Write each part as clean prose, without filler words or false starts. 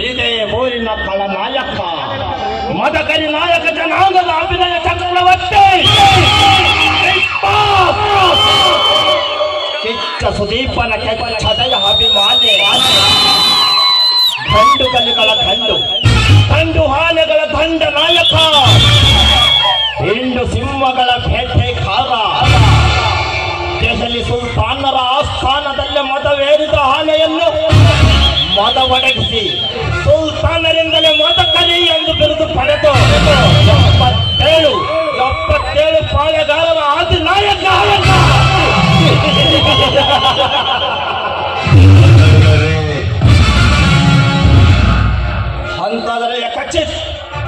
ಇದೇ ಊರಿನ ಖಳನಾಯಕ ಮದಕರಿ ನಾಯಕ ಜನಾಂಗದ ಅಭಿನಯ ಚಕ್ರವರ್ತಿ ಕಿಚ್ಚ ಸುದೀಪನ ಕೆಚ್ಚದಯ ಅಭಿಮಾನಿ ಗಂಡುಗಲಿಗಳ ಗಂಡು ಆನೆಗಳ ದಂಡ ನಾಯಕ ಹಿಂಡು ಸಿಂಹಗಳ ಬೇಟೆಗಾರ ದೆಹಲಿ ಸುಲ್ತಾನರ ಆಸ್ಥಾನದಲ್ಲಿ ಮತವೇರಿದ ಆನೆಯನ್ನು ಮದ ಒಡಗಿಸಿ ಸುಲ್ತಾನರಿಂದಲೇ ಮದಕರಿ ಎಂದು ಬಿರುದು ಪಡೆದು 77 ಪಾಳೆಗಾರರ ಆದಿ ನಾಯಕ ಅಂತಾದರೆ ಖಚಿತ್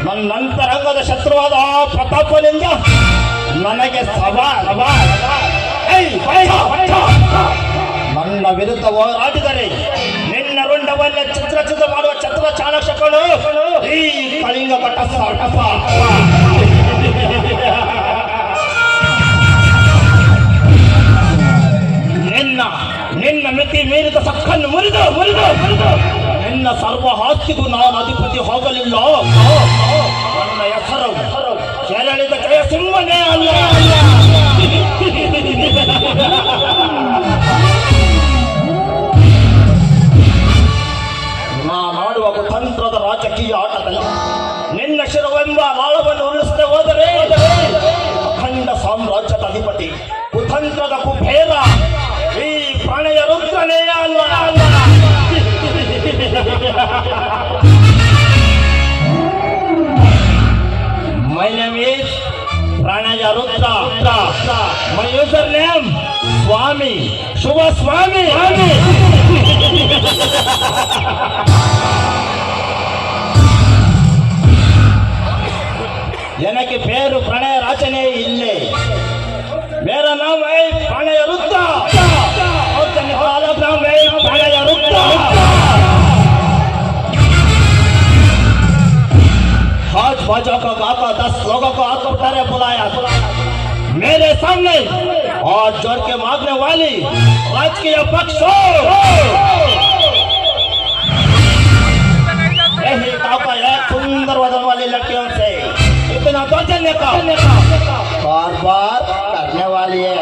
ನನ್ನಂತರಂಗದ ಶತ್ರುವಾದ ಆ ಪ್ರತಾಪನಿಂದ ನನಗೆ ನನ್ನ ವಿರುದ್ಧ ಹೋರಾಡಿದರೆ ನಿನ್ನ ರುಂಡವನ್ನೇ ಚಿತ್ರ ಮಾಡುವ ಛತ್ರ ಚಾಣಕ್ಷಗಳು ಈ ಕಳಿಂಗ ಕಟಪ ನಿನ್ನ ಮಿತಿ ಮೀರಿದ ಸಕ್ಕನ್ನು ಮುರಿದು ನಿನ್ನ ಸರ್ವ ಆಸ್ತಿಗೂ ನಾನು ಅಧಿಪತಿ ಹೋಗಲಿಲ್ಲ. ನನ್ನ ಹೆಸರು ಕೆರಳಿದ ಜಯಸಿಂಹನೇ ಅಲ್ಲ. ನಾಡುವ ಕುತಂತ್ರದ ರಾಜಕೀಯ ಆಟದಲ್ಲಿ ನಿನ್ನ ಶಿರವೆಂಬ ಬಾಳವನ್ನು ಉರುಳಿಸದೆ ಹೋದರೆ ಅಖಂಡ ಸಾಮ್ರಾಜ್ಯದ ಅಧಿಪತಿ ಕುತಂತ್ರದ ಕುಬೇರ ಈ ಪ್ರಣಯ ರುದ್ರನೇ ಅಲ್ಲ. My name is Pranaya Rudra. My username Swami. Shubha Swami. எனக்கு பேரு பிரணய ராஜனே இல்லை. मेरा नाम है प्रणय रुद्र और अलग नाम है प्रणय रुद्र. आज बाजा को गाकर 10 लोगों को हाथ उठाने बुलाया मेरे सामने और जोर के मांगने वाली राजकीय पक्षों यही काका एक सुंदर वजन वाली लड़कियों से इतना दौर्जन्य का बार करने वाली है.